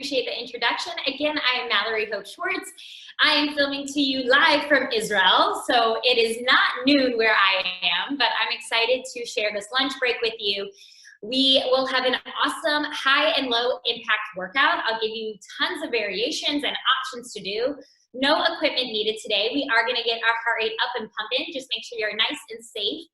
appreciate the introduction. Again, I am Mallory Hope Schwartz. I am filming to you live from Israel, so it is not noon where I am, but I'm excited to share this lunch break with you. We will have an awesome high and low impact workout. I'll give you tons of variations and options to do. No equipment needed today. We are gonna get our heart rate up and pumping. Just make sure you're nice and safe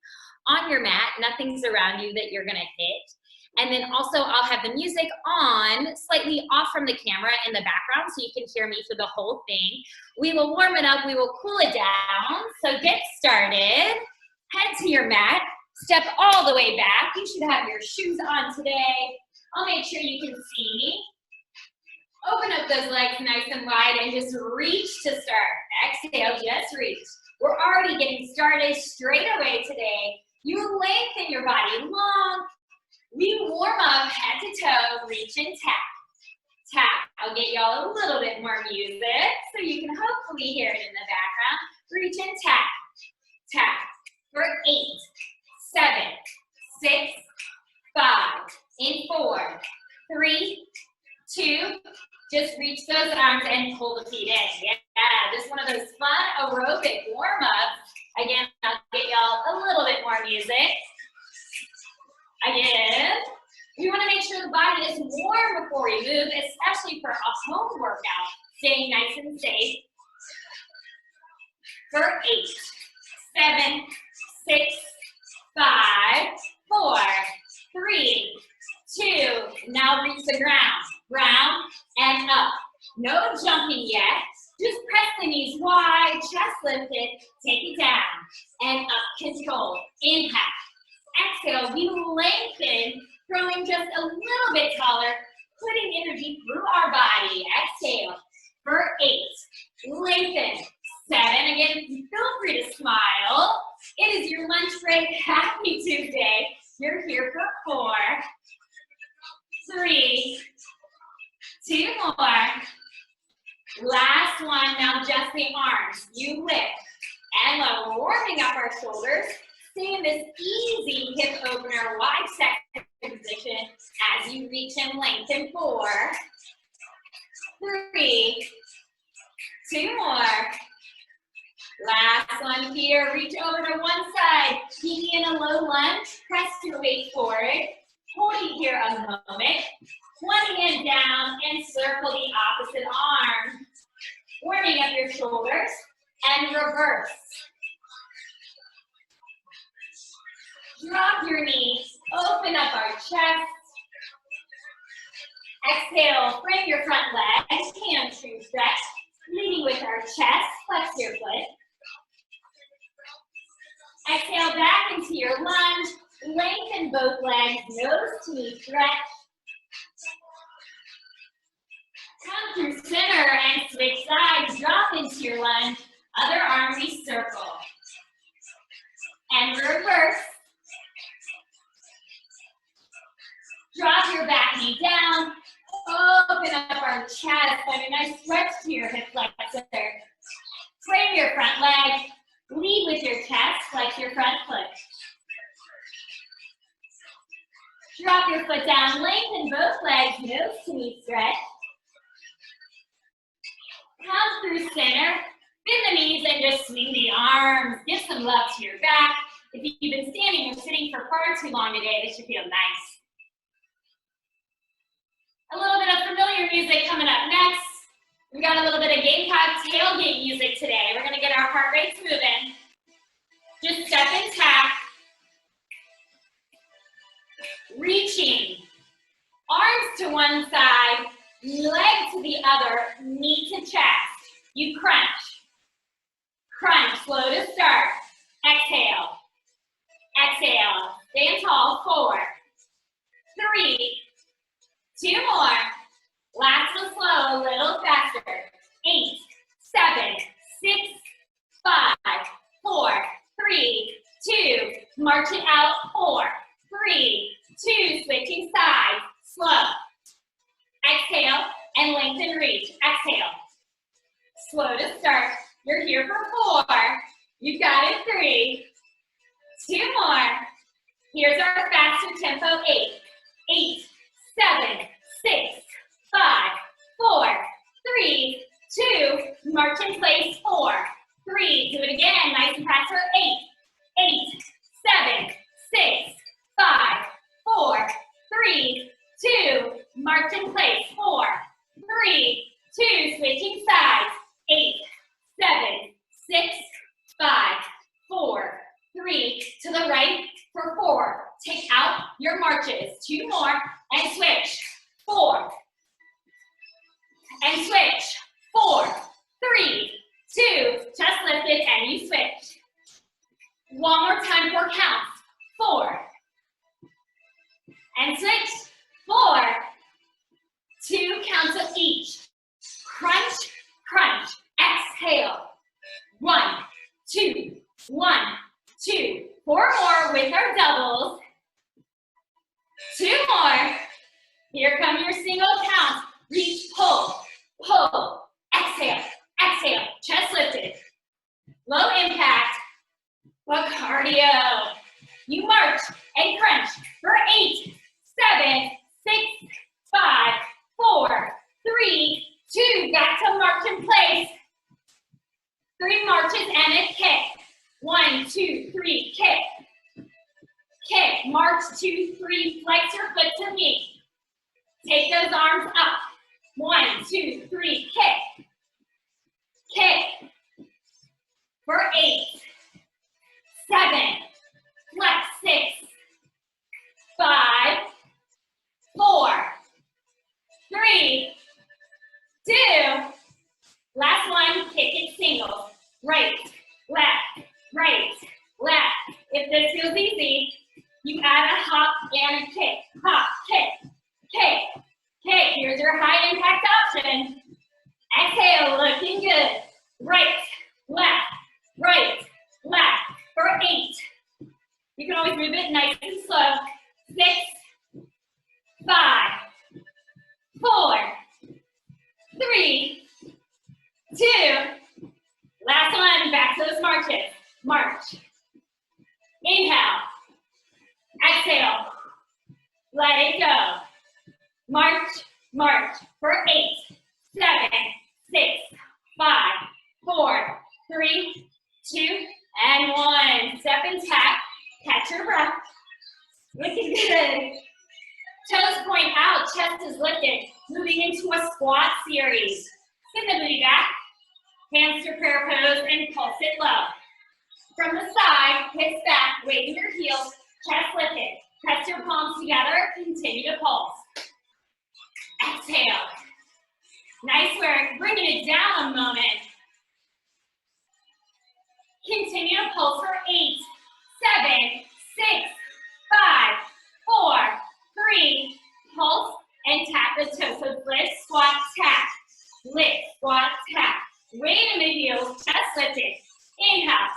on your mat. Nothing's around you that you're gonna hit. And then also I'll have the music on, slightly off from the camera in the background so you can hear me for the whole thing. We will warm it up, we will cool it down. So get started, head to your mat, step all the way back. You should have your shoes on today. I'll make sure you can see me. Open up those legs nice and wide and just reach to start. Exhale, just reach. We're already getting started straight away today. You lengthen your body long. We warm up head to toe, reach and tap. Tap. I'll get y'all a little bit more music so you can hopefully hear it in the background. Reach and tap. Tap. For 8, 7, 6, 5, in 4, 3, 2, just reach those arms and pull the feet in. Yeah, just one of those fun aerobic warm-ups. Again, I'll get y'all a little bit more music. Again, we want to make sure the body is warm before we move, especially for a home workout. Staying nice and safe. For 8, 7, 6, 5, 4, 3, 2. Now reach the ground. Ground and up. No jumping yet. Just press the knees wide, chest lifted, take it down. And up, control. Inhale. Exhale, we lengthen, growing just a little bit taller, putting energy through our body. Exhale for 8, lengthen. 7, again, feel free to smile. It is your lunch break. Happy Tuesday. You're here for 4, 3, 2 more. Last one, now just the arms. You lift. And while we're warming up our shoulders, stay in this easy hip opener, wide second position as you reach and lengthen. 4, 3, 2 more. Last one here, reach over to one side. Begin a low lunge, press your weight forward. Hold it here a moment. One hand down and circle the opposite arm. Warming up your shoulders and reverse. Drop your knees, open up our chest. Exhale, frame your front legs, hamstring stretch, leading with our chest, flex your foot. Exhale back into your lunge, lengthen both legs, nose to knee stretch. Come through center and switch sides, drop into your lunge, other arm we circle. And reverse. Drop your back knee down, open up our chest, find a nice stretch to your hip flexor. Frame your front leg, lead with your chest, flex your front foot. Drop your foot down, lengthen both legs, nose to knee stretch. Come through center, bend the knees and just swing the arms. Give some love to your back. If you've been standing or sitting for far too long today, this should feel nice. A little bit of familiar music coming up next. We got a little bit of Gamecock tailgate music today. We're gonna get our heart rates moving. Just step and tap. Reaching. Arms to one side, leg to the other, knee to chest. You crunch. Crunch, slow to start. Exhale. Exhale. Stand tall. 4, 3, 2 more. Last one slow, a little faster. 8, 7, 6, 5, 4, 3, 2. March it out. 4, 3, 2. Switching sides. Slow. Exhale and lengthen reach. Exhale. Slow to start. You're here for 4. You've got it. 3, 2 more. Here's our faster tempo. 8, 8, 7, 6, 5, 3, 2, march in place, 4, 3, do it again, nice and fast for 8, 7, 6, 5, 4, 3, 2, march in place, 4, 3, 2, switching sides, 8, 7, 6, 5, 4, 3, to the right for 4. Take out your marches. 2 more and switch. 4. And switch. 4, 3, 2, just lifted and you switch. One more time, 4 counts. 4. And switch. 4. 2 counts of each. Crunch, crunch. Exhale. 1, 2, 1, 2. 4 more with our doubles. 2 more. Here come your single counts. Reach, pull, pull. Exhale, exhale. Chest lifted. Low impact, but cardio. You march and crunch for 8, 7, 6, 5, 4, 3, 2. Back to march in place. 3 marches and a kick. 1, 2, 3, kick. Kick, march, 2, 3, flex your foot to meet. Take those arms up. 1, 2, 3, kick. Kick. For 8, 7, flex, 6, 5, 4, 3, 2. Last one, kick it singles. Right, left, right, left. If this feels easy, you add a hop and a kick. Hop, kick, kick, kick. Here's your high impact option. Exhale, looking good. Right, left, right, left. For 8. You can always move it nice and slow. 6, 5, 4, 3, 2. Last one, back to those marches. March. Inhale. Exhale. Let it go. March, march. For 8, 7, 6, 5, 4, 3, 2, and 1. Step and tap. Catch your breath. Looking good. Toes point out, chest is lifted. Moving into a squat series. Send the booty back. Hands to prayer pose and pulse it low. From the side, hips back, waving your heels, chest lifted. Press your palms together, continue to pulse. Exhale. Nice work, bringing it down a moment. Continue to pulse for 8, 7, 6, 5, 4, 3. Pulse and tap the toes. So lift, squat, tap. Lift, squat, tap. Weight in the heels, chest lifted. Inhale,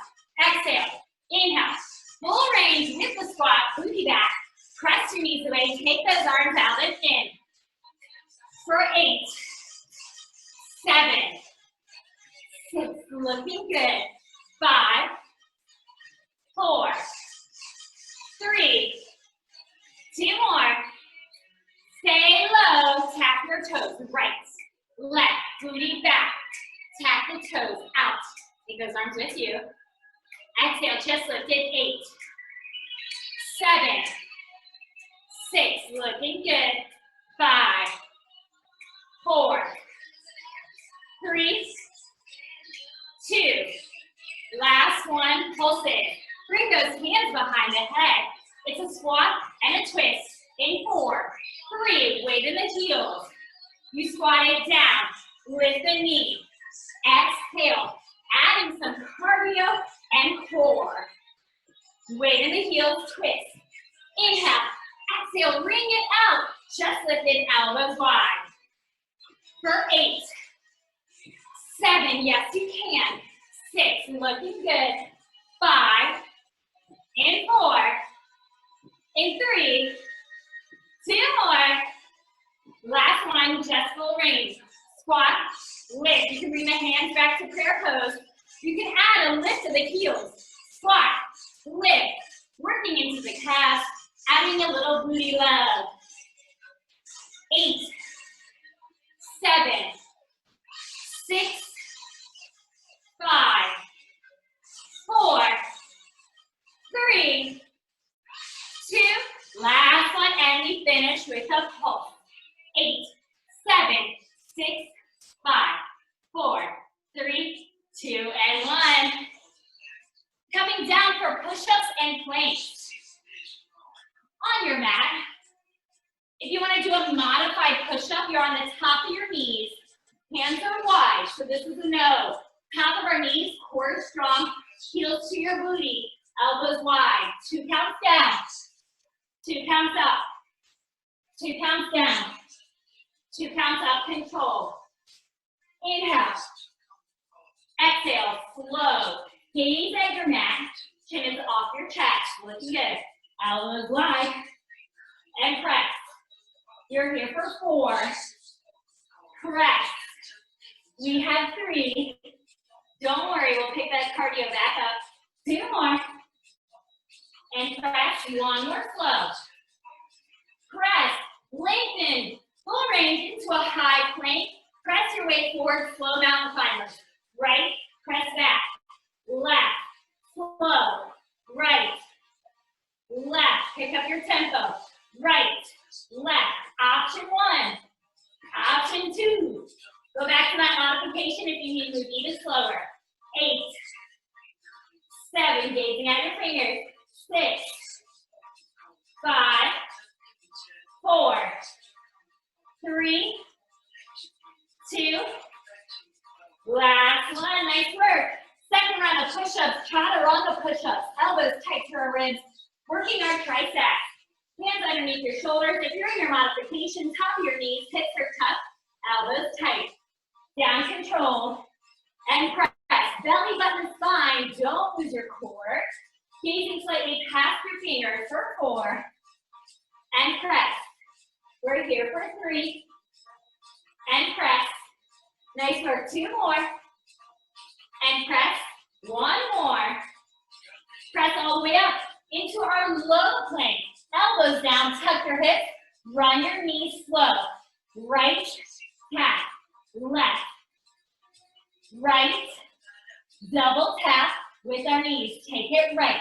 exhale, inhale. Full range with the squat, booty back. Press your knees away, take those arms out and in. For 8, 7, 6, looking good. 5, 4, 3, 2 more. Stay low, tap your toes. Right, left, booty back. Tap the toes out. Take those arms with you. Exhale, chest lifted. 8, 7, 6, looking good. 5, 4, 3, 2. Last one, pulse it. Bring those hands behind the head. It's a squat and a twist. In 4, 3, weight in the heels. You squat it down, lift the knee. Exhale, adding some cardio and core. Weight in the heels, twist. Inhale, exhale, ring it out. Just lifted, elbows wide. For 8, 7, yes you can. 6, looking good. 5, and 4, and 3, 2 more. Last one, just full range. Squat, lift. You can bring the hands back to prayer pose. You can add a lift to the heels. Squat, lift. Working into the calves, adding a little booty love. 8, 7, 6, 5, 4, 3, 2, last one, and we finish with a pulse. 8, 7, 6, 5, 4, 3, 2, and 1. Coming down for push-ups and planks. On your mat, if you want to do a modified push-up, you're on the top of your knees. Hands are wide, so this is a no. Top of our knees, core strong, heels to your booty, elbows wide. 2 counts down, 2 counts up, 2 counts down, 2 counts up, control. Inhale. Exhale, slow. Gaze at your mat, chin is off your chest, looking good. Elbows wide, and press. You're here for 4. Press. We have 3. Don't worry, we'll pick that cardio back up. 2 more. And press, 1 more slow. Press, lengthen, full range into a high plank. Press your way forward, slow mountain climbers. Right, press back. Left, slow, right, left. Pick up your tempo. Right, left. Option 1. Option 2. Go back to that modification if you need to move even slower. 8, 7, gazing at your fingers. 6, 5, 4, 3, 2, last one. Nice work. Second round of push-ups, chaturanga push-ups. Elbows tight to our ribs, working our triceps. Hands underneath your shoulders. If you're in your modification, top of your knees, hips are tucked, elbows tight. Down, control, and press. Belly button spine, don't lose your core. Gazing slightly past your fingers for 4, and press. We're here for 3, and press. Nice work, 2 more, and press. 1 more. Press all the way up into our low plank. Elbows down, tuck your hips, run your knees slow. Right, tap, left, right, double tap with our knees. Take it right,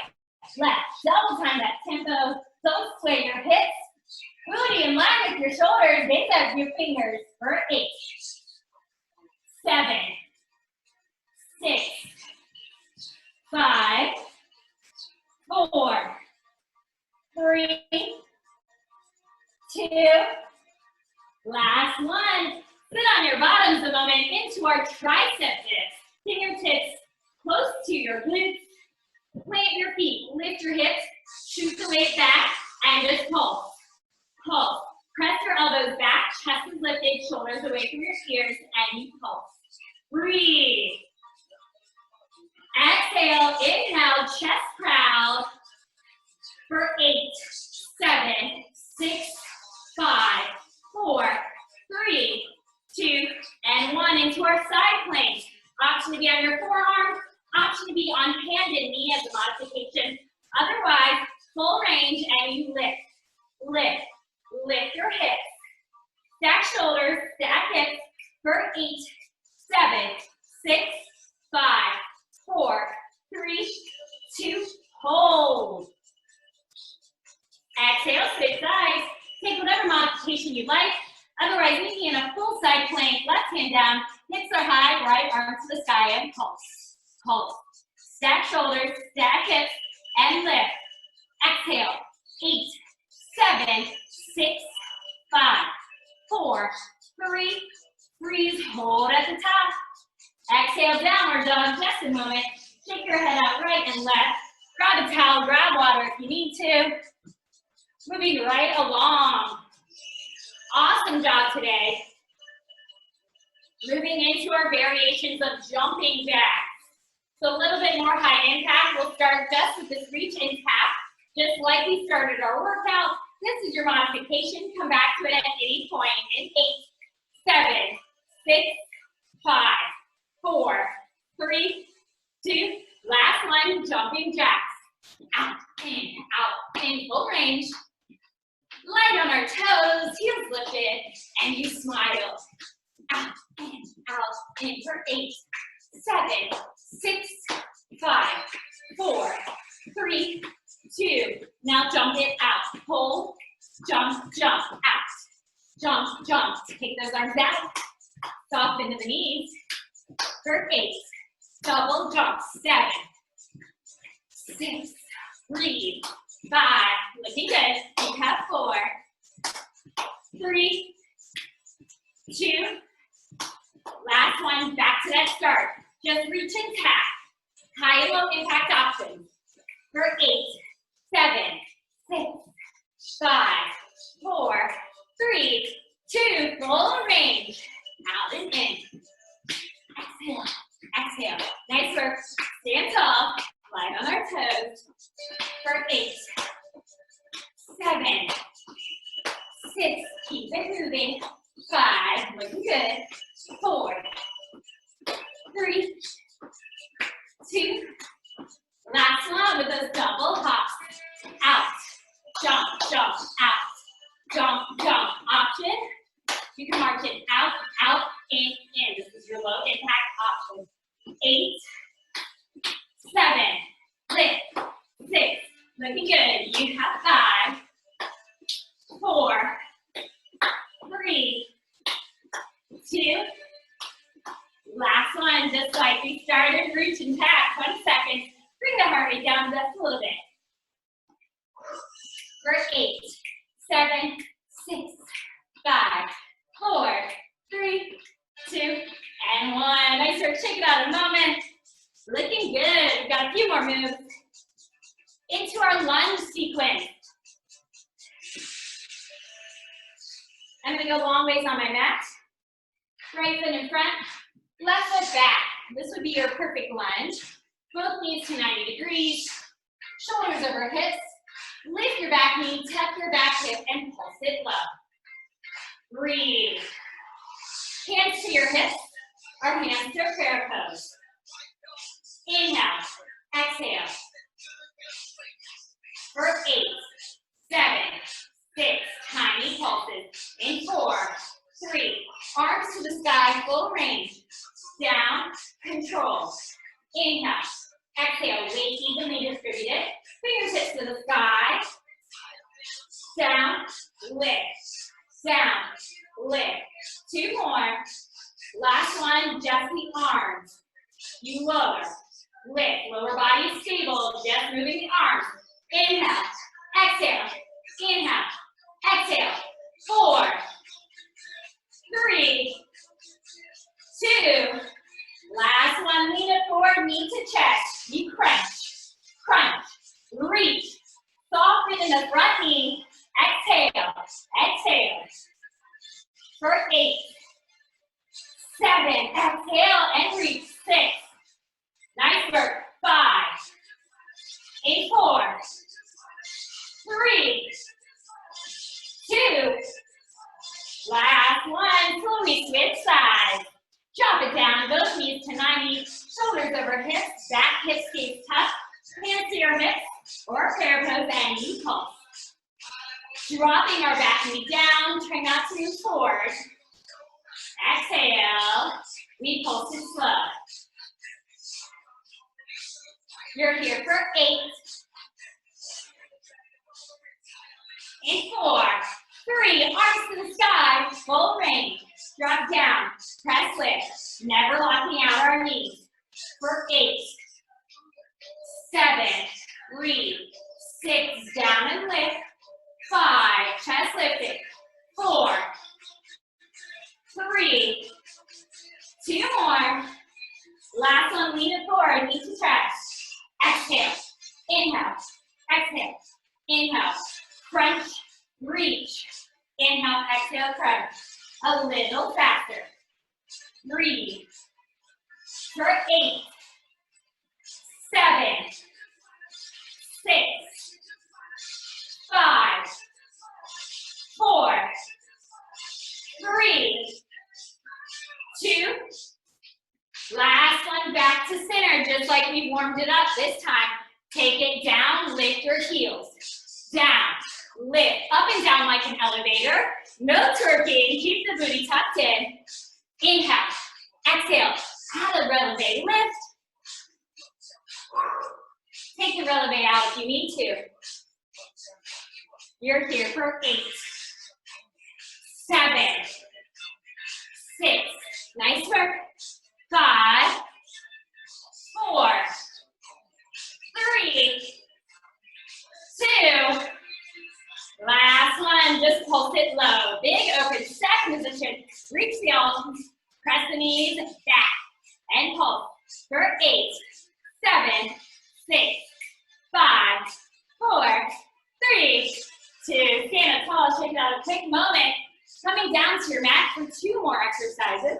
left, double time that tempo. Don't sway your hips. Booty in line with your shoulders. Gaze at your fingers for 8, 7, 6, 5, 4, 3, 2, last one. Sit on your bottoms a moment into our tricep dips. Fingertips close to your glutes. Plant your feet, lift your hips, shoot the weight back, and just pulse. Pulse. Press your elbows back, chest is lifted, shoulders away from your ears, and you pulse. Breathe. Exhale, inhale, chest proud for 8, 7, 6, 5, 4, 3, 2, and 1. Into our side plank. Option to be on your forearm, option to be on hand and knee as a modification. Otherwise, full range and you lift, lift, lift your hips. Stack shoulders, stack hips for 8, 7, 6, 5, 4, 3, 2, hold. Exhale, switch sides. Take whatever modification you like. Otherwise, meet me in a full side plank, left hand down, hips are high, right arm to the sky, and pulse. Pulse. Stack shoulders, stack hips, and lift. Exhale. 8, 7, 6, 5, 4, 3, freeze, hold at the top. Exhale, downward dog, just a moment. Shake your head out right and left. Grab a towel, grab water if you need to. Moving right along. Awesome job today. Moving into our variations of jumping jacks. So a little bit more high impact. We'll start just with this reach and tap, just like we started our workout. This is your modification. Come back to it at any point in 8, 7, 6, 5, 4, 3, 2, last one, jumping jacks. Out, in full range. Light on our toes, heels lifted, and you smile. Out, in for 8, 7, 6, 5, 4, 3, 2. Now jump it out. Hold, jump, jump, out. Jump, jump. Take those arms out. Soften to the knees. For 8. Double jump. 7, 6, breathe. 5, looking good. You have 4, 3, 2. Last one, back to that start. Just reach and tap. High and low impact options. For 8, 7, 6, 5, 4, 3, 2. Full range. Out and in. Exhale. Exhale. Nice work. Stand tall. Light on our toes. For 8, 7, 6. Keep it moving. 5. Looking good. 4, 3, 2. Last one with those double hops. Out. Jump, jump, out. Jump, jump. Option. You can mark it out, out, in. This is your low impact option. 8, 7, lift, 6. Looking good. You have 5, 4, 3, 2. Last one, just like we started, reach and tap, 20 seconds. Bring the heart rate down just a little bit. For 8, 7, 6, 5, 4, 3, 2, and 1. Nice work. Check it out a moment. Looking good. We've got a few more moves. Into our lunge sequence. I'm going to go long ways on my mat. Right foot in front, left foot back. This would be your perfect lunge. Both knees to 90 degrees. Shoulders over hips. Lift your back knee, tuck your back hip, and pulse it low. Breathe. Hands to your hips, or hands to a prayer pose. Inhale, exhale. For 8, 7, 6, tiny pulses. In 4, 3, arms to the sky, full range. Down, control. Inhale, exhale, weight evenly distributed. Fingertips to the sky. Down, lift. Down, lift. 2 more. Last one, just the arms. You lower, lift. Lower body is stable, just moving the arms. Inhale, exhale, inhale, exhale. 4, 3, 2. Last one, lean it forward, knee to chest. You crunch, crunch, reach. Soften in the front knee. Exhale, exhale. For 8, 7, exhale and reach. 6. Nice work. 5, 8, 4, 3, 2. Last one, slowly switch sides. Drop it down, both knees to 90, shoulders over hips, back hip stays tucked, hands to your hips, or prayer pose, and you pulse. Dropping our back knee down, try not to move forward. Exhale, we pulse it slow. You're here for 8, in 4, 3, arms to the sky, full range. Drop down, press lift, never locking out our knees. For 8, 7, breathe. 6, down and lift. 5, chest lifted. 4, 3, 2 more. Last one, lean it forward, knee to chest. Exhale, inhale, exhale, inhale, crunch, reach. Inhale, exhale, crunch. A little faster. Breathe. For 8, 7, 6, 5, 4, 3, 2. Last one, back to center, just like we warmed it up this time. Take it down, lift your heels. Down, lift, up and down like an elevator. No twerking, keep the booty tucked in. Inhale, Exhale, add a releve, lift. Take the releve out if you need to. You're here for 8, 7, 6, nice work, 5, 4, 3, 2, last one, just pulse it low. Big open, second position, reach the arms, press the knees back, and pulse for 8, 7, 6, 5, 4, 3, 2, stand up tall, shake it out a quick moment. Coming down to your mat for 2 more exercises.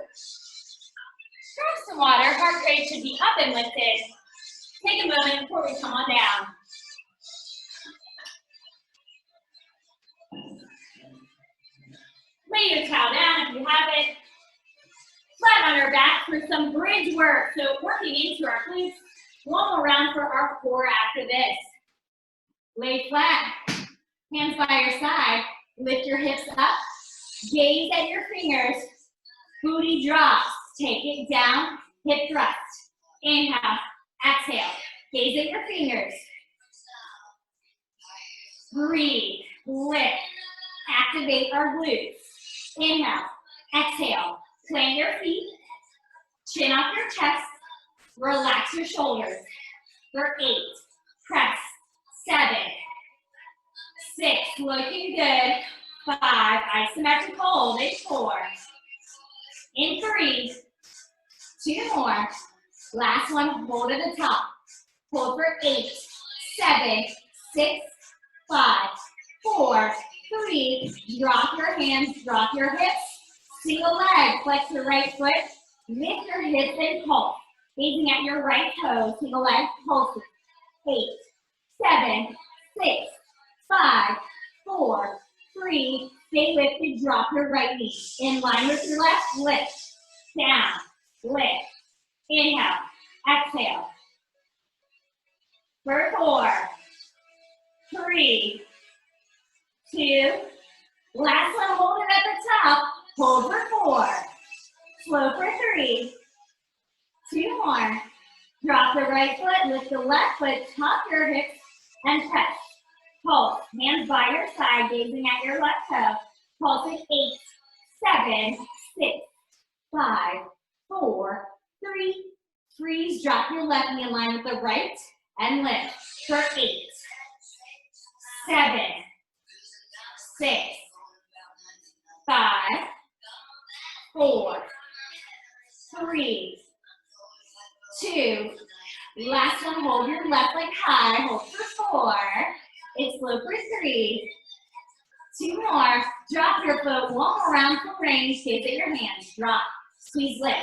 Grab some water, heart rate should be up and lifted. Take a moment before we come on down. Lay your towel down if you have it. Flat on our back for some bridge work. So working into our glutes. One more round for our core after this. Lay flat, hands by your side. Lift your hips up. Gaze at your fingers. Booty drops. Take it down. Hip thrust. Inhale. Exhale. Gaze at your fingers. Breathe. Lift. Activate our glutes. Inhale. Exhale. Plant your feet. Chin off your chest. Relax your shoulders. For 8. Press. 7. 6. Looking good. 5. Isometric hold. In 4. In 3. 2 more. Last one. Hold at the top. Hold for 8. 7. 6. 5. 4. 3. Drop your hands. Drop your hips. Single leg. Flex your right foot. Lift your hips and pulse. Gazing at your right toe. Single leg. Pulse. 8. 7. 6. 5. 4. 3. Stay lifted. Drop your right knee. In line with your left. Lift. Down. Lift. Inhale. Exhale. For 4. 3. 2. Last one. Hold it at the top. Hold for 4. Slow for 3. 2 more. Drop the right foot. Lift the left foot. Top your hips and press. Pulse. Hands by your side, gazing at your left toe. Pulse at 8, 7, 6, 5, 4, 3. Freeze. Drop your left knee in line with the right and lift. For 8, 7, 6, 5, 4, 3, 2. Last one. Hold your left leg high. Hold for 4. It's slow for 3. 2 more. Drop your foot. One more round for range. Gaze at your hands. Drop. Squeeze, lift.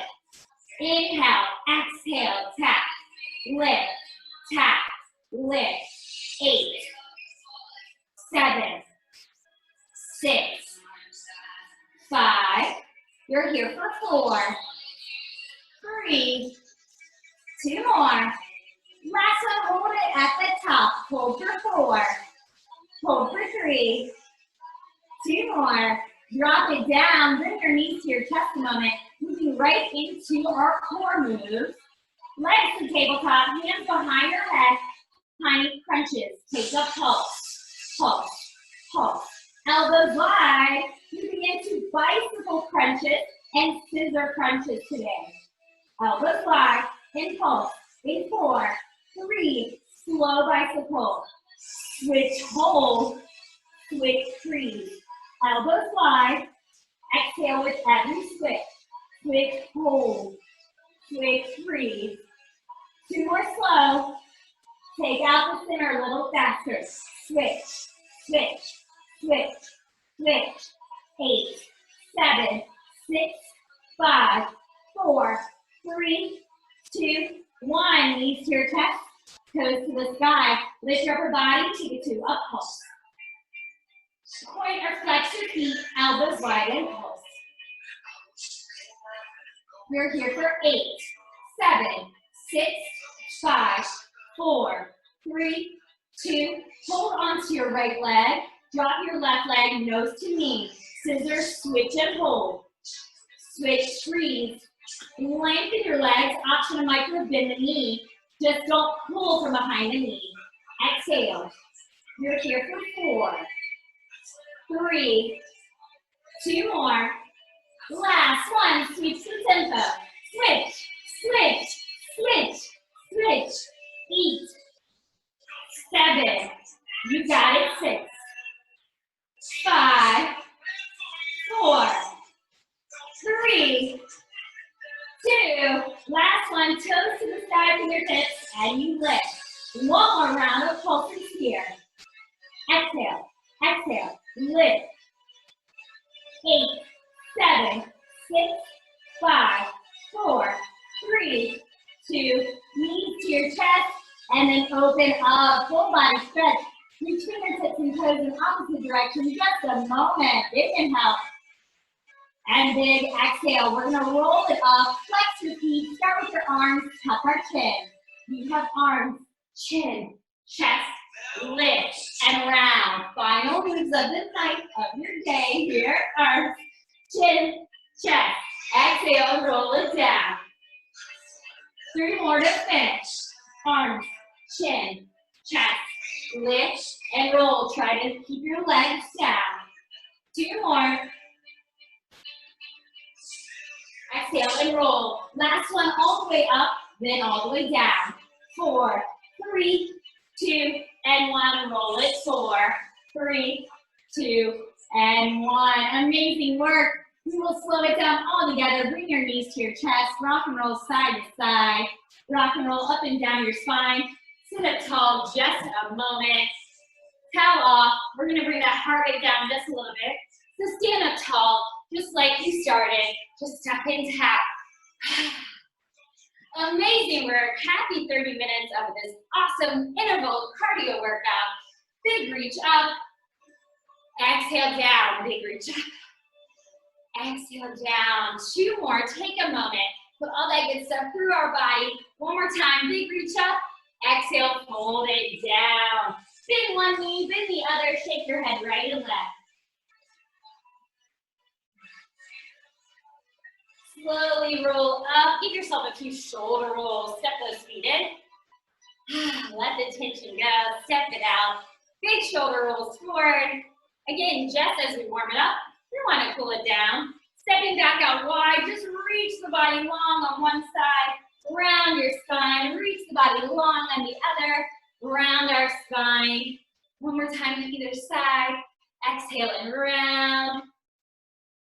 Inhale. Exhale. Tap. Lift. Tap. Lift. 8. 7. 6. 5. You're here for 4. 3. 2 more. Last one, hold it at the top. Hold for 4. Hold for 3. 2 more. Drop it down. Bring your knees to your chest a moment. Moving right into our core move. Legs to tabletop. Hands behind your head. Tiny crunches. Take a pulse. Pulse. Pulse. Elbows wide. Moving into bicycle crunches and scissor crunches today. Elbows wide. In pulse. In 4. 3, slow bicycle, switch, hold, switch, freeze, elbows wide, exhale with every switch, hold, switch, freeze, 2 more slow, take out the center a little faster, switch, switch, switch, switch, 8, 7, 6, 5, 4, 3, 2, 1, knees to your chest, toes to the sky. Lift your upper body, take it to up pulse. Point or flex your feet, elbows wide and pulse. We're here for 8, 7, 6, 5, 4, 3, 2. Hold onto your right leg. Drop your left leg, nose to knee. Scissors, switch and hold. Switch, freeze. Lengthen your legs, option a micro bend the knee. Just don't pull from behind the knee. Exhale. You're here for 4, 3, 2 more. Last one, switch the tempo. Switch, switch, switch, switch. 8, 7, you got it, 6, 5, 4, 3, 2, last one, toes to the side, fingertips, and you lift. One more round of pulses here. Exhale, exhale, lift. 8, 7, 6, 5, 4, 3, 2, knees to your chest, and then open up, full body stretch. Reach fingertips and toes in opposite direction, just a moment. Big inhale. And big exhale. We're gonna roll it up, flex your feet, start with your arms, tuck our chin. We have arms, chin, chest, lift, and round. Final moves of the night, of your day here. Arms, chin, chest. Exhale, roll it down. 3 more to finish. Arms, chin, chest, lift, and roll. Try to keep your legs down. 2 more. Exhale and roll. Last one, all the way up, then all the way down. 4, 3, 2, and 1. Roll it. 4, 3, 2, and 1. Amazing work. We will slow it down all together. Bring your knees to your chest. Rock and roll side to side. Rock and roll up and down your spine. Sit up tall just a moment. Towel off. We're going to bring that heart rate down just a little bit. So stand up tall, just like you started. Just tap and tap. Amazing work. Happy 30 minutes of this awesome interval cardio workout. Big reach up. Exhale down. Big reach up. Exhale down. 2 more. Take a moment. Put all that good stuff through our body. One more time. Big reach up. Exhale. Fold it down. Bend one knee. Bend the other. Shake your head right and left. Slowly roll up. Give yourself a few shoulder rolls. Step those feet in. Let the tension go. Step it out. Big shoulder rolls forward. Again, just as we warm it up, we want to cool it down. Stepping back out wide. Just reach the body long on one side. Round your spine. Reach the body long on the other. Round our spine. One more time on either side. Exhale and round.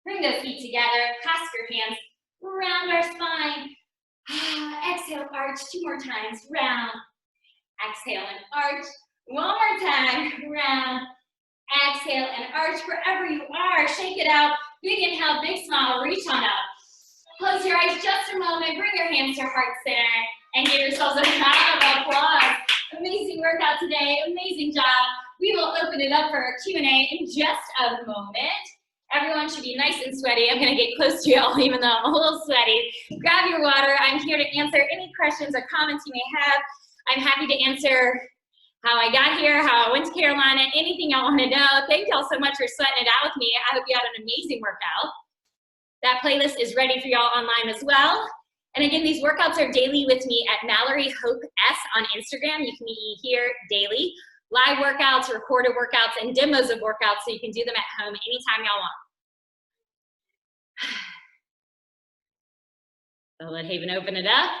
Bring those feet together. Clasp your hands. Round our spine. Exhale, arch 2 more times. Round. Exhale and arch. 1 more time. Round. Exhale and arch wherever you are. Shake it out. Big inhale, big smile. Reach on up. Close your eyes just a moment. Bring your hands to your heart center and give yourselves a round of applause. Amazing workout today. Amazing job. We will open it up for our Q&A in just a moment. Everyone should be nice and sweaty. I'm going to get close to y'all even though I'm a little sweaty. Grab your water. I'm here to answer any questions or comments you may have. I'm happy to answer how I got here, how I went to Carolina, anything y'all want to know. Thank y'all so much for sweating it out with me. I hope you had an amazing workout. That playlist is ready for y'all online as well. And again, these workouts are daily with me at Mallory Hope S on Instagram. You can be here daily. Live workouts, recorded workouts, and demos of workouts so you can do them at home anytime y'all want. So let Haven open it up.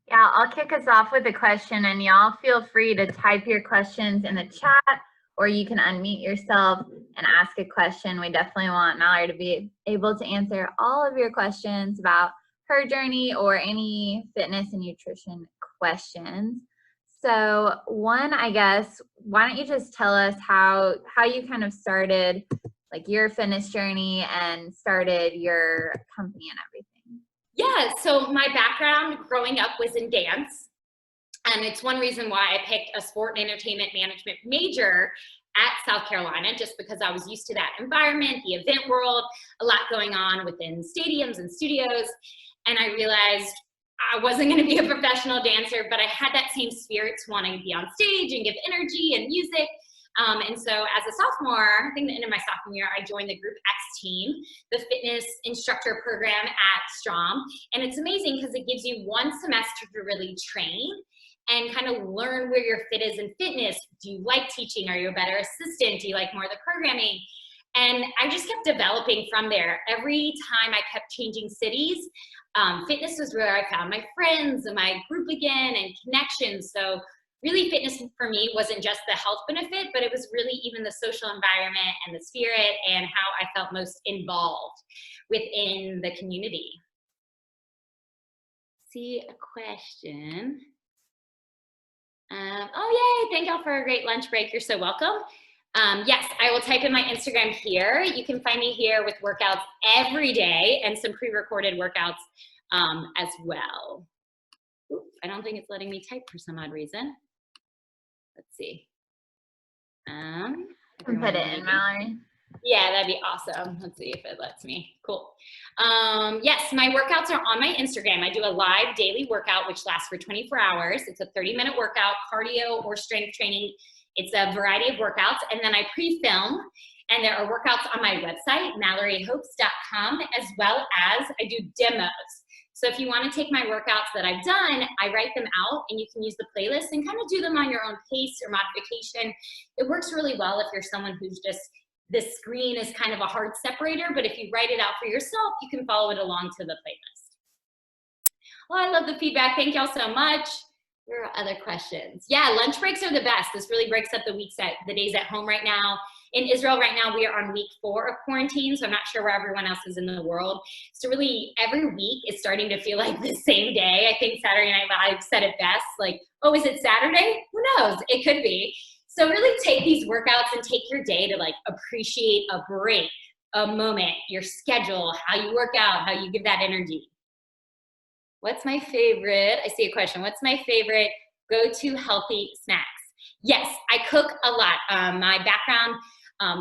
Yeah, I'll kick us off with a question, and y'all feel free to type your questions in the chat, or you can unmute yourself and ask a question. We definitely want Mallory to be able to answer all of your questions about her journey or any fitness and nutrition questions. So one, I guess, why don't you just tell us how you kind of started like your fitness journey and started your company and everything? Yeah, so my background growing up was in dance. And it's one reason why I picked a sport and entertainment management major at South Carolina, just because I was used to that environment, the event world, a lot going on within stadiums and studios. And I realized I wasn't going to be a professional dancer, but I had that same spirit to want to be on stage and give energy and music. And so as a sophomore, I think the end of my sophomore year, I joined the Group X team, the fitness instructor program at Strom. And it's amazing because it gives you one semester to really train and kind of learn where your fit is in fitness. Do you like teaching? Are you a better assistant? Do you like more of the programming? And I just kept developing from there. Every time I kept changing cities, fitness was where I found my friends and my group again and connections. So really fitness for me wasn't just the health benefit, but it was really even the social environment and the spirit and how I felt most involved within the community. See a question. Oh, yay, thank y'all for a great lunch break. You're so welcome. Yes, I will type in my Instagram here. You can find me here with workouts every day and some pre-recorded workouts as well. Oops, I don't think it's letting me type for some odd reason. Let's see. You can put it in, Mallory. Yeah, that'd be awesome. Let's see if it lets me. Cool. Yes, my workouts are on my Instagram. I do a live daily workout, which lasts for 24 hours. It's a 30-minute workout, cardio or strength training. It's a variety of workouts. And then I pre-film, and there are workouts on my website, MalloryHopes.com, as well as I do demos. So if you want to take my workouts that I've done, I write them out and you can use the playlist and kind of do them on your own pace or modification. It works really well if you're someone who's just, the screen is kind of a hard separator, but if you write it out for yourself, you can follow it along to the playlist. Oh, I love the feedback. Thank y'all so much. There are other questions. Yeah, lunch breaks are the best. This really breaks up the days at home right now. In Israel right now, we are on week 4 of quarantine, so I'm not sure where everyone else is in the world. So really, every week is starting to feel like the same day. I think Saturday Night Live said it best, like, oh, is it Saturday? Who knows? It could be. So really take these workouts and take your day to like appreciate a break, a moment, your schedule, how you work out, how you give that energy. What's my favorite? I see a question. What's my favorite go-to healthy snacks? Yes, I cook a lot. My background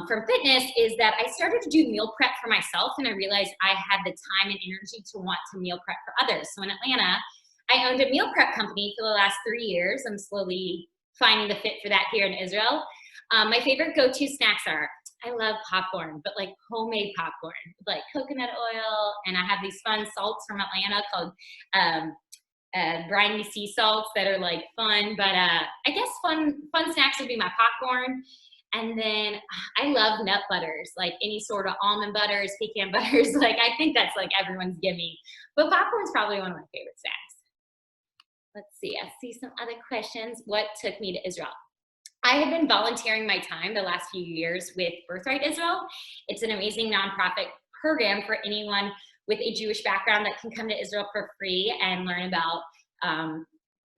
from fitness is that I started to do meal prep for myself, and I realized I had the time and energy to want to meal prep for others. So in Atlanta, I owned a meal prep company for the last 3 years. I'm slowly finding the fit for that here in Israel. My favorite go-to snacks are, I love popcorn, but like homemade popcorn, like coconut oil, and I have these fun salts from Atlanta called briny sea salts that are like fun, but I guess fun snacks would be my popcorn. And then I love nut butters, like any sort of almond butters, pecan butters. Like I think that's like everyone's gimme, but popcorn's probably one of my favorite snacks. Let's see, I see some other questions. What took me to Israel? I have been volunteering my time the last few years with Birthright Israel. It's an amazing nonprofit program for anyone with a Jewish background that can come to Israel for free and learn about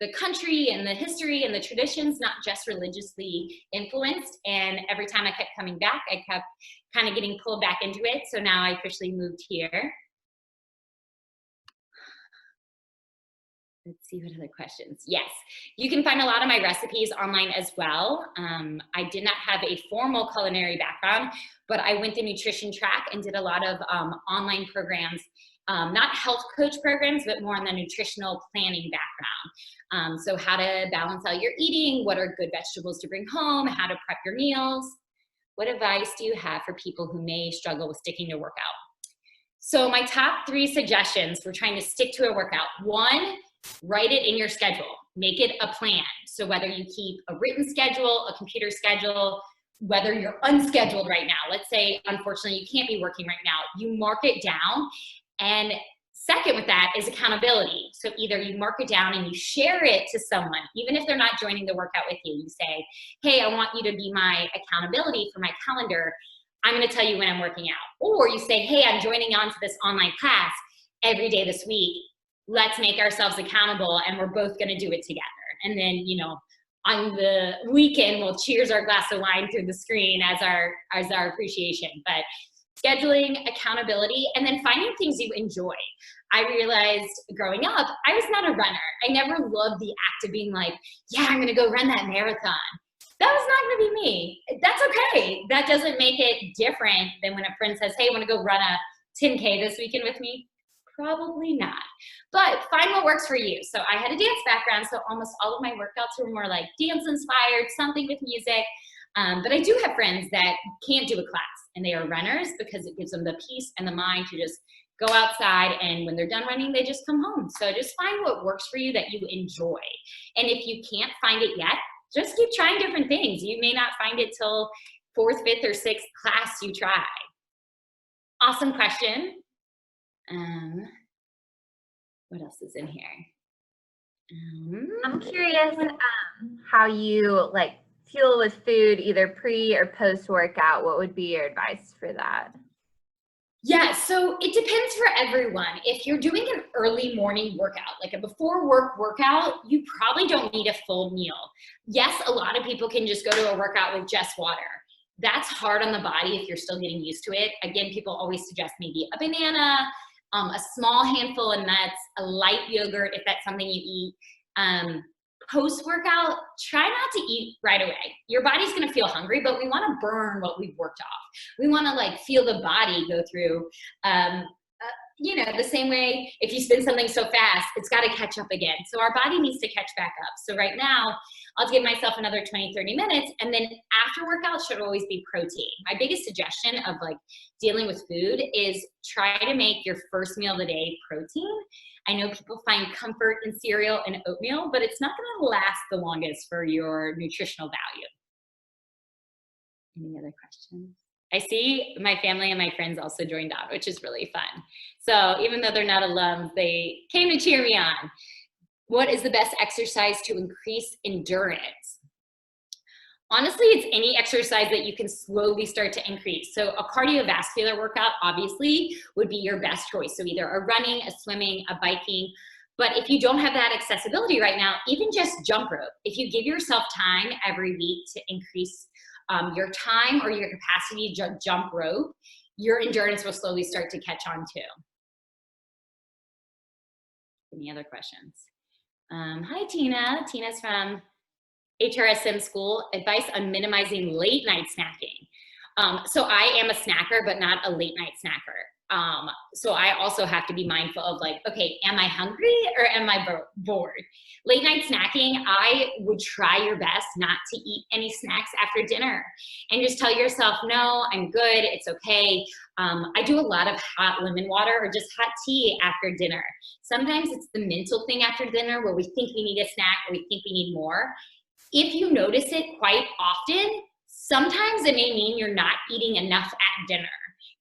the country and the history and the traditions, not just religiously influenced. And every time I kept coming back, I kept kind of getting pulled back into it. So now I officially moved here. Let's see what other questions. Yes, you can find a lot of my recipes online as well. I did not have a formal culinary background, but I went the nutrition track and did a lot of online programs, not health coach programs, but more on the nutritional planning background. So how to balance out your eating, what are good vegetables to bring home, how to prep your meals. What advice do you have for people who may struggle with sticking to workout? So my top 3 suggestions for trying to stick to a workout. 1, write it in your schedule. Make it a plan. So whether you keep a written schedule, a computer schedule, whether you're unscheduled right now, let's say, unfortunately, you can't be working right now, you mark it down. And second with that is accountability. So either you mark it down and you share it to someone, even if they're not joining the workout with you. You say, hey, I want you to be my accountability for my calendar. I'm going to tell you when I'm working out. Or you say, hey, I'm joining on to this online class every day this week. Let's make ourselves accountable and we're both going to do it together. And then, you know, on the weekend, we'll cheers our glass of wine through the screen as our appreciation. But scheduling, accountability, and then finding things you enjoy. I realized growing up, I was not a runner. I never loved the act of being like, yeah, I'm going to go run that marathon. That was not going to be me. That's okay. That doesn't make it different than when a friend says, hey, want to go run a 10K this weekend with me? Probably not. But find what works for you. So I had a dance background, so almost all of my workouts were more like dance inspired, something with music. But I do have friends that can't do a class, and they are runners because it gives them the peace and the mind to just go outside, and when they're done running, they just come home. So just find what works for you that you enjoy. And if you can't find it yet, just keep trying different things. You may not find it till 4th, 5th, or 6th class you try. Awesome question. What else is in here? I'm curious how you like feel with food, either pre or post workout. What would be your advice for that? Yeah, so it depends for everyone. If you're doing an early morning workout, like a before work workout, you probably don't need a full meal. Yes, a lot of people can just go to a workout with just water. That's hard on the body if you're still getting used to it. Again, people always suggest maybe a banana, a small handful of nuts, a light yogurt if that's something you eat. Post-workout, try not to eat right away. Your body's gonna feel hungry, but we wanna burn what we've worked off. We wanna like feel the body go through, you know, the same way if you spin something so fast, it's gotta catch up again. So our body needs to catch back up. So right now, I'll give myself another 20, 30 minutes, and then after workout should always be protein. My biggest suggestion of like dealing with food is try to make your first meal of the day protein. I know people find comfort in cereal and oatmeal, but it's not gonna last the longest for your nutritional value. Any other questions? I see my family and my friends also joined on, which is really fun. So even though they're not alums, they came to cheer me on. What is the best exercise to increase endurance? Honestly, it's any exercise that you can slowly start to increase. So a cardiovascular workout, obviously, would be your best choice. So either a running, a swimming, a biking. But if you don't have that accessibility right now, even just jump rope. If you give yourself time every week to increase your time or your capacity to jump rope, your endurance will slowly start to catch on too. Any other questions? Hi, Tina. Tina's from HRSM School. Advice on minimizing late night snacking. So I am a snacker, but not a late night snacker. So I also have to be mindful of like, okay, am I hungry or am I bored? Late night snacking, I would try your best not to eat any snacks after dinner and just tell yourself, no, I'm good, it's okay. I do a lot of hot lemon water or just hot tea after dinner. Sometimes it's the mental thing after dinner where we think we need a snack or we think we need more. If you notice it quite often, sometimes it may mean you're not eating enough at dinner.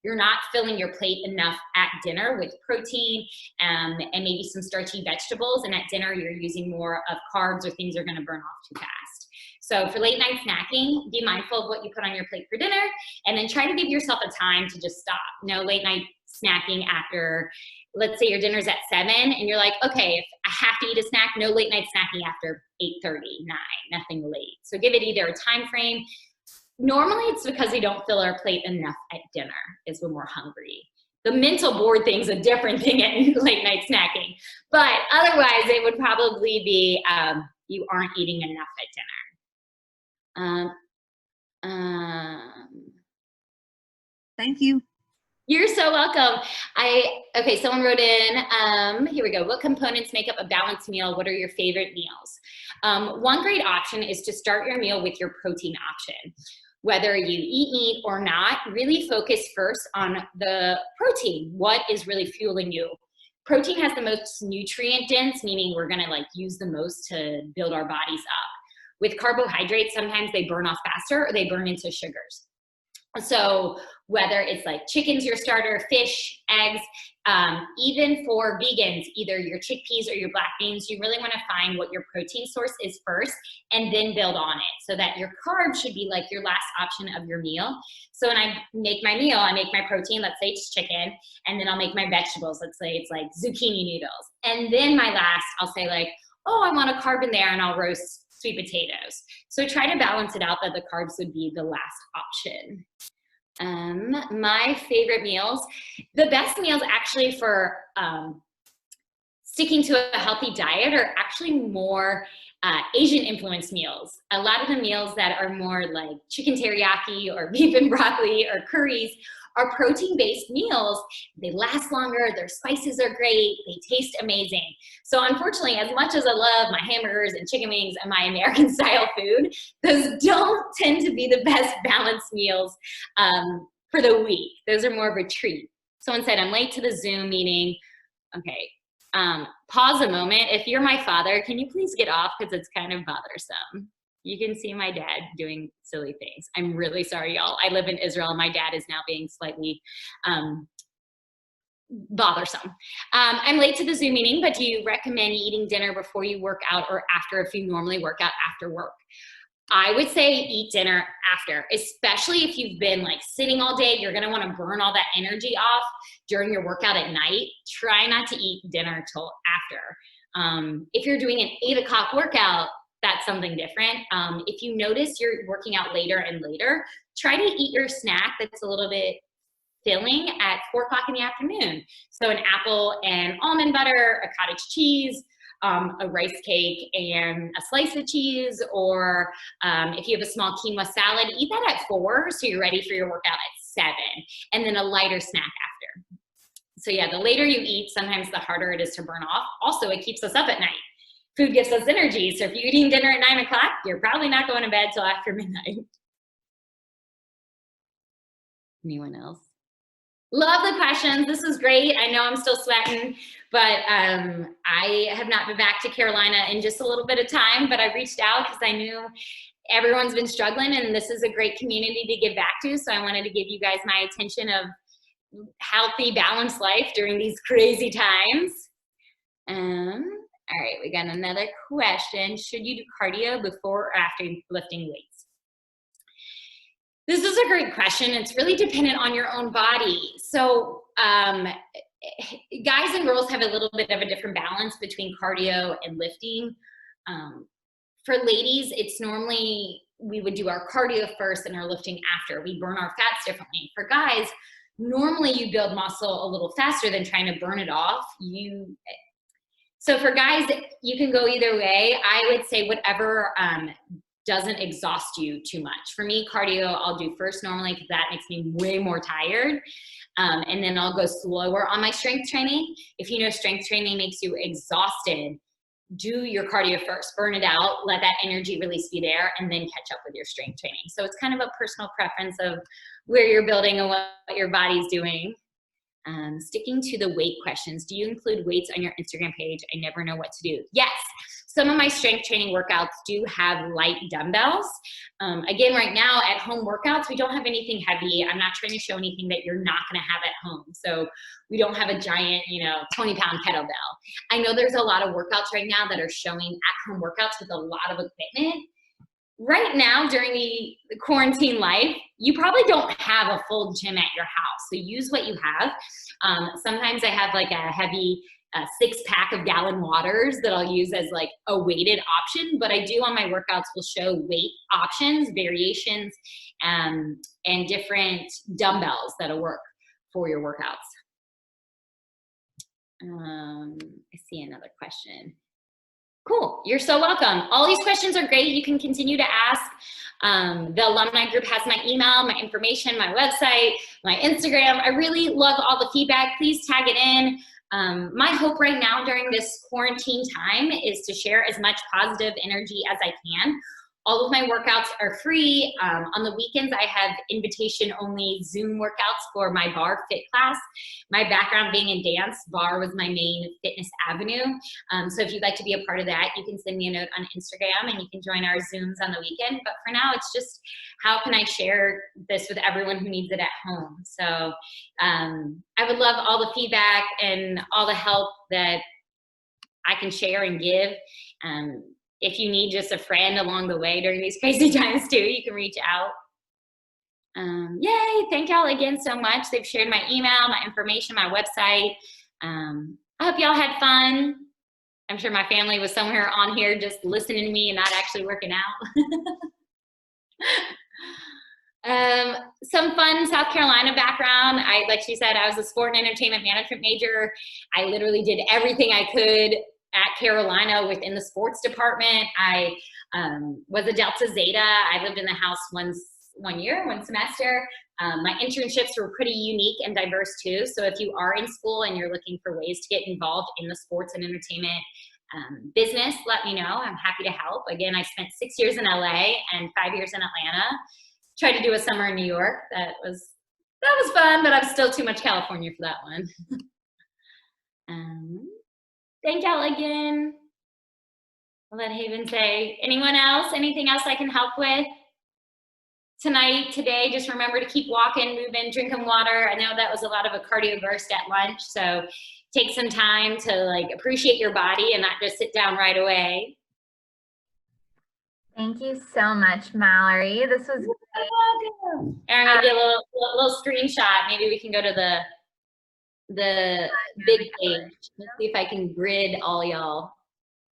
You're not filling your plate enough at dinner with protein and maybe some starchy vegetables, and at dinner you're using more of carbs or things you're gonna burn off too fast. So for late night snacking, be mindful of what you put on your plate for dinner, and then try to give yourself a time to just stop. No late night snacking after, let's say your dinner's at 7 and you're like, okay, if I have to eat a snack, no late night snacking after 8:30, 9, nothing late. So give it either a time frame. Normally it's because we don't fill our plate enough at dinner is when we're hungry. The mental board thing's a different thing at late night snacking. But otherwise it would probably be you aren't eating enough at dinner. Thank you. You're so welcome. Okay, someone wrote in, here we go. What components make up a balanced meal? What are your favorite meals? One great option is to start your meal with your protein option. Whether you eat meat or not, really focus first on the protein. What is really fueling you? Protein has the most nutrient dense, meaning we're gonna like use the most to build our bodies up. With carbohydrates, sometimes they burn off faster or they burn into sugars. So whether it's like chicken's your starter, fish, eggs, even for vegans, either your chickpeas or your black beans, you really want to find what your protein source is first and then build on it so that your carbs should be like your last option of your meal. So when I make my meal, I make my protein, let's say it's chicken, and then I'll make my vegetables, let's say it's like zucchini noodles. And then my last, I'll say like, oh, I want a carb in there and I'll roast sweet potatoes. So try to balance it out that the carbs would be the last option. My favorite meals, the best meals actually for sticking to a healthy diet are actually more Asian influenced meals. A lot of the meals that are more like chicken teriyaki or beef and broccoli or curries are protein-based meals. They last longer, their spices are great, they taste amazing. So unfortunately, as much as I love my hamburgers and chicken wings and my American style food, those don't tend to be the best balanced meals for the week. Those are more of a treat. Someone said, I'm late to the Zoom meeting. Okay, pause a moment. If you're my father, can you please get off, because it's kind of bothersome. You can see my dad doing silly things. I'm really sorry, y'all. I live in Israel. My dad is now being slightly bothersome. I'm late to the Zoom meeting, but do you recommend eating dinner before you work out or after if you normally work out after work? I would say eat dinner after, especially if you've been like sitting all day. You're gonna wanna burn all that energy off during your workout at night. Try not to eat dinner till after. If you're doing an 8 o'clock workout, that's something different. If you notice you're working out later and later, try to eat your snack that's a little bit filling at 4 o'clock in the afternoon. So an apple and almond butter, a cottage cheese, a rice cake and a slice of cheese, or if you have a small quinoa salad, eat that at 4 so you're ready for your workout at 7, and then a lighter snack after. So yeah, the later you eat, sometimes the harder it is to burn off. Also, it keeps us up at night. Food gives us energy, so if you're eating dinner at 9 o'clock, you're probably not going to bed till after midnight. Anyone else? Love the questions. This is great. I know I'm still sweating, but I have not been back to Carolina in just a little bit of time, but I reached out because I knew everyone's been struggling and this is a great community to give back to. So I wanted to give you guys my attention of healthy, balanced life during these crazy times. All right, we got another question. Should you do cardio before or after lifting weights? This is a great question. It's really dependent on your own body. So guys and girls have a little bit of a different balance between cardio and lifting. For ladies, it's normally we would do our cardio first and our lifting after. We burn our fats differently. For guys, normally you build muscle a little faster than trying to burn it off. So for guys, you can go either way. I would say whatever doesn't exhaust you too much. For me, cardio, I'll do first normally because that makes me way more tired. And then I'll go slower on my strength training. If you know strength training makes you exhausted, do your cardio first, burn it out, let that energy release be there, and then catch up with your strength training. So it's kind of a personal preference of where you're building and what your body's doing. Sticking to the weight questions, do you include weights on your Instagram page? I never know what to do. Yes, some of my strength training workouts do have light dumbbells. Again, right now at home workouts, we don't have anything heavy. I'm not trying to show anything that you're not gonna have at home. So we don't have a giant, 20-pound kettlebell. I know there's a lot of workouts right now that are showing at home workouts with a lot of equipment. Right now, during the quarantine life, you probably don't have a full gym at your house, so use what you have. Sometimes I have like a heavy 6-pack of gallon waters that I'll use as like a weighted option, but I do on my workouts will show weight options, variations, and different dumbbells that'll work for your workouts. I see another question. Cool, you're so welcome. All these questions are great. You can continue to ask. The alumni group has my email, my information, my website, my Instagram. I really love all the feedback. Please tag it in. My hope right now during this quarantine time is to share as much positive energy as I can. All of my workouts are free. On the weekends, I have invitation-only Zoom workouts for my barre fit class. My background being in dance, barre was my main fitness avenue. So if you'd like to be a part of that, you can send me a note on Instagram and you can join our Zooms on the weekend. But for now, it's just how can I share this with everyone who needs it at home? So I would love all the feedback and all the help that I can share and give. If you need just a friend along the way during these crazy times too, you can reach out. Yay, thank y'all again so much. They've shared my email, my information, my website. I hope y'all had fun. I'm sure my family was somewhere on here just listening to me and not actually working out. Some fun South Carolina background. Like she said, I was a sport and entertainment management major. I literally did everything I could at Carolina within the sports department. I was a Delta Zeta. I lived in the house once 1 year, 1 semester. My internships were pretty unique and diverse too. So if you are in school and you're looking for ways to get involved in the sports and entertainment business, let me know. I'm happy to help. Again, I spent 6 years in LA and 5 years in Atlanta. Tried to do a summer in New York. That was fun, but I'm still too much California for that one. Thank y'all again. I'll let Haven say, anyone else? Anything else I can help with tonight, today? Just remember to keep walking, moving, drinking water. I know that was a lot of a cardio burst at lunch, so take some time to like appreciate your body and not just sit down right away. Thank you so much, Mallory. This was great. Erin, maybe a little screenshot. Maybe we can go to the big page. Let's see if I can grid all y'all.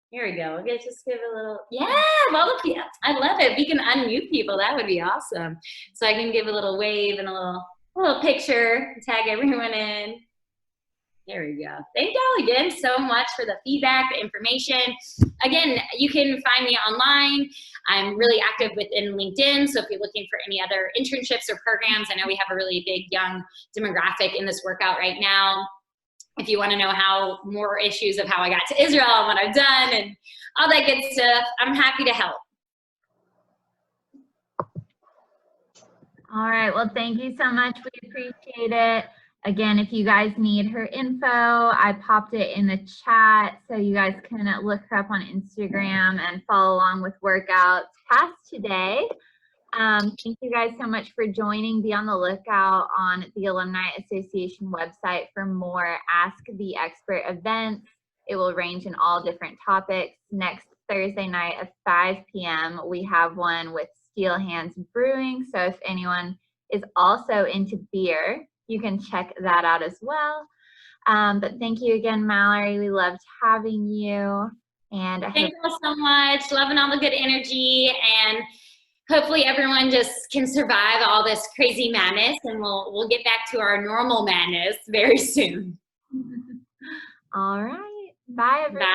Here we go. Let's just give a little, yeah, well, I love it. If we can unmute people, that would be awesome. So I can give a little wave and a little picture, tag everyone in. There we go. Thank y'all again so much for the feedback, the information. Again, you can find me online. I'm really active within LinkedIn, so if you're looking for any other internships or programs, I know we have a really big young demographic in this workout right now. If you want to know how more issues of how I got to Israel and what I've done and all that good stuff, I'm happy to help. all right. Well, thank you so much. We appreciate it. Again, if you guys need her info, I popped it in the chat so you guys can look her up on Instagram and follow along with workouts past today. Thank you guys so much for joining. Be on the lookout on the Alumni Association website for more Ask the Expert events. It will range in all different topics. Next Thursday night at 5 p.m. we have one with Steel Hands Brewing. So if anyone is also into beer, you can check that out as well. But thank you again, Mallory. We loved having you. And thank you so much. Loving all the good energy, and hopefully everyone just can survive all this crazy madness, and we'll get back to our normal madness very soon. All right. Bye, everyone. Bye.